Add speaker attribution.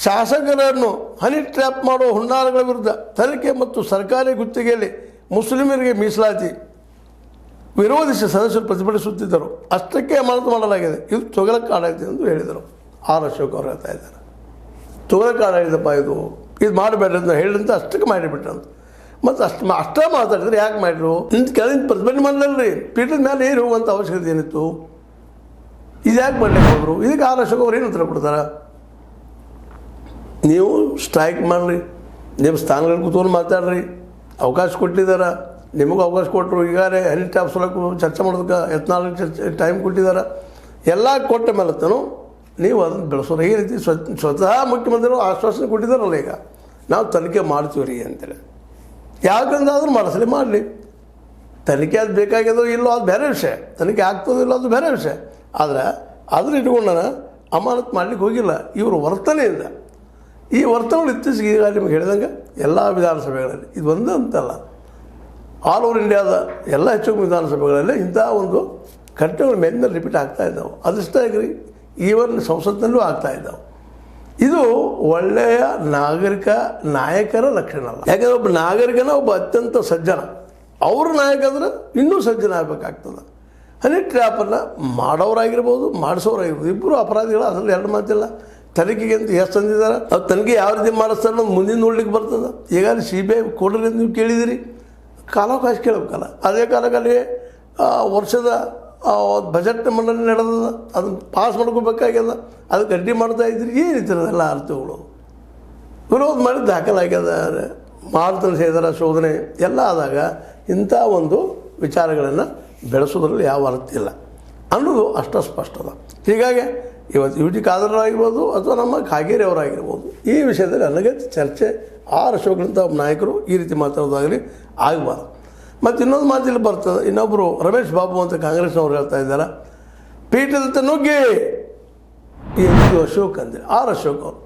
Speaker 1: ಶಾಸಕರನ್ನು honey trap ಮಾಡುವ ಹುನ್ನಾರಗಳ ವಿರುದ್ಧ ತನಿಖೆ ಮತ್ತು ಸರ್ಕಾರಿ ಗುತ್ತಿಗೆಯಲ್ಲಿ ಮುಸ್ಲಿಮರಿಗೆ ಮೀಸಲಾತಿ ವಿರೋಧಿಸಿ ಸದಸ್ಯರು ಪ್ರತಿಭಟಿಸುತ್ತಿದ್ದರು. ಅಷ್ಟಕ್ಕೆ ಅಮಾನತು ಮಾಡಲಾಗಿದೆ. ಇದು ತೊಗಲಕ್ಕೆ ಆಡಳಿತ ಎಂದು ಹೇಳಿದರು. ಆರ್ ಅಶೋಕ್ ಅವರು ಹೇಳ್ತಾ ಇದ್ದಾರೆ. ತೊಗಲಕ್ಕೆ ಆಡಳಿತಪ್ಪ ಇದು ಮಾಡಬೇಡ್ರಿ ಅಂತ ಹೇಳಿದಂತ ಅಷ್ಟಕ್ಕೆ ಮಾಡಿಬಿಟ್ರಂತ. ಮತ್ತು ಅಷ್ಟೇ ಮಾತಾಡಿದ್ರೆ ಯಾಕೆ ಮಾಡಿದ್ರು? ಇಂಥ ಕೆಳಗಿನ ಪ್ರತಿಭಟನೆ ಮಾಡಲಲ್ರಿ, ಪೀಠದ ಮೇಲೆ ಏರಿ ಹೋಗುವಂಥ ಅವಶ್ಯಕತೆ ಏನಿತ್ತು? ಇದು ಯಾಕೆ ಮಾಡಲಿಕ್ಕೆ ಹೋದರು? ಇದಕ್ಕೆ ಆರ್ ಅಶೋಕ್ ಅವ್ರು ಏನು ಉತ್ತರ ಕೊಡ್ತಾರೆ? ನೀವು ಸ್ಟ್ರೈಕ್ ಮಾಡಿರಿ, ನಿಮ್ಮ ಸ್ಥಾನಗಳು ಕೂತ್ಕೊಂಡು ಮಾತಾಡ್ರಿ, ಅವಕಾಶ ಕೊಟ್ಟಿದ್ದಾರೆ, ನಿಮಗೂ ಅವಕಾಶ ಕೊಟ್ಟರು. ಈಗಾಗಲೇ ಹನಿ ಟ್ಯಾಪ್ ಸಲಕ್ಕೂ ಚರ್ಚೆ ಮಾಡೋದಕ್ಕೆ 14 ಟೈಮ್ ಕೊಟ್ಟಿದ್ದಾರೆ. ಎಲ್ಲ ಕೊಟ್ಟ ಮೇಲೆ ನೀವು ಅದನ್ನು ಬೆಳೆಸೋರು. ಈ ರೀತಿ ಸ್ವತಃ ಮುಖ್ಯಮಂತ್ರಿಗಳು ಆಶ್ವಾಸನೆ ಕೊಟ್ಟಿದ್ದಾರಲ್ಲ, ಈಗ ನಾವು ತನಿಖೆ ಮಾಡ್ತೀವಿ ರೀ ಅಂತೇಳಿ. ಯಾಕಂದ್ರೆ ಅದನ್ನು ಮಾಡಿಸಲಿ, ಮಾಡಲಿ. ತನಿಖೆ ಅದು ಬೇಕಾಗ್ಯದೋ ಇಲ್ಲೋ ಅದು ಬೇರೆ ವಿಷಯ, ತನಿಖೆ ಆಗ್ತದೋ ಇಲ್ಲೋ ಅದು ಬೇರೆ ವಿಷಯ. ಆದರೆ ಅದನ್ನು ಇಟ್ಕೊಂಡಾನ ಅಮಾನತು ಮಾಡಲಿಕ್ಕೆ ಹೋಗಿಲ್ಲ. ಇವರು ವರ್ತನೆಯಿಂದ ಈ ವರ್ತನೆಗಳು ಇತ್ತೀಚೆಗೆ ಈಗ ನಿಮಗೆ ಹೇಳಿದಂಗೆ ಎಲ್ಲ ವಿಧಾನಸಭೆಗಳಲ್ಲಿ ಇದು ಒಂದು ಅಂತಲ್ಲ, ಆಲ್ ಓವರ್ ಇಂಡಿಯಾದ ಎಲ್ಲ ಹೆಚ್ಚು ವಿಧಾನಸಭೆಗಳಲ್ಲಿ ಇಂಥ ಒಂದು ಘಟನೆಗಳು ಮೇಲೆ ರಿಪೀಟ್ ಆಗ್ತಾ ಇದ್ದಾವೆ. ಅದಷ್ಟಾಗಿ ಈವನ್ ಸಂಸತ್ತಿನಲ್ಲೂ ಆಗ್ತಾ ಇದ್ದಾವೆ. ಇದು ಒಳ್ಳೆಯ ನಾಯಕರ ಲಕ್ಷಣ ಅಲ್ಲ. ಯಾಕಂದರೆ ಒಬ್ಬ ನಾಗರಿಕನ ಒಬ್ಬ ಅತ್ಯಂತ ಸಜ್ಜನ, ಅವ್ರ ನಾಯಕ ಅಂದ್ರೆ ಇನ್ನೂ ಸಜ್ಜನ ಆಗಬೇಕಾಗ್ತದೆ. ಹನಿ ಟ್ರ್ಯಾಪನ್ನು ಮಾಡೋರಾಗಿರ್ಬೋದು, ಮಾಡಿಸೋರಾಗಿರ್ಬೋದು, ಇಬ್ಬರು ಅಪರಾಧಿಗಳು. ಅದರಲ್ಲಿ ಎರಡು ಮಾತಿಲ್ಲ. ತನಿಖೆಗೆ ಅಂತ ಎಷ್ಟು ತಂದಿದ್ದಾರೆ, ಅದು ತನಿಖೆ ಯಾವ ರೀತಿ ಮಾಡಿಸ್ತಾರೆ ಅನ್ನೋದು ಮುಂದಿನ ನೋಡ್ಲಿಕ್ಕೆ ಬರ್ತದೆ. ಈಗಾಗಲೇ CBI ಕೊಡ್ರಿ ಅಂತ ನೀವು ಕೇಳಿದಿರಿ, ಕಾಲಾವಕಾಶ ಕೇಳಬೇಕಲ್ಲ. ಅದೇ ಕಾಲದಲ್ಲಿ ವರ್ಷದ ಬಜೆಟ್ ಮಂಡನೆ ನಡೆದದ, ಅದನ್ನು ಪಾಸ್ ಮಾಡ್ಕೋಬೇಕಾಗ್ಯದ, ಅದಕ್ಕೆ ಅಡ್ಡಿ ಮಾಡ್ತಾ ಇದ್ರಿ. ಏನಿತ್ತಿರೋದೆಲ್ಲ ಅರ್ಥಗಳು ವಿರೋಧ ಮಾಡಿ ದಾಖಲಾಗ್ಯದ, ಮಾಡ್ತಾನೆ ಸೇದಾರ ಶೋಧನೆ ಎಲ್ಲ ಆದಾಗ ಇಂಥ ಒಂದು ವಿಚಾರಗಳನ್ನು ಬೆಳೆಸೋದ್ರಲ್ಲಿ ಯಾವ ಅರ್ಥ ಇಲ್ಲ ಅನ್ನೋದು ಅಷ್ಟು ಸ್ಪಷ್ಟದ. ಹೀಗಾಗಿ ಇವತ್ತು UT ಖಾದರ್ರಾಗಿರ್ಬೋದು ಅಥವಾ ನಮ್ಮ ಕಾಗೇರಿ ಅವರಾಗಿರ್ಬೋದು, ಈ ವಿಷಯದಲ್ಲಿ ನನಗೆ ಚರ್ಚೆ ಆರ್ ಅಶೋಕ್ನಂಥ ನಾಯಕರು ಈ ರೀತಿ ಮಾತಾಡೋದಾಗಲಿ ಆಗಬಾರ್ದು. ಮತ್ತು ಇನ್ನೊಂದು ಮಾತಿಲ್ಲಿ ಬರ್ತದೆ, ಇನ್ನೊಬ್ಬರು ರಮೇಶ್ ಬಾಬು ಅಂತ ಕಾಂಗ್ರೆಸ್ನವ್ರು ಹೇಳ್ತಾ ಇದ್ದಾರೆ, ಪೀಠದಂತೆ ನುಗ್ಗಿ ಈ ಅಶೋಕ್ ಅಂದರೆ ಆರ್ ಅಶೋಕ್ ಅವರು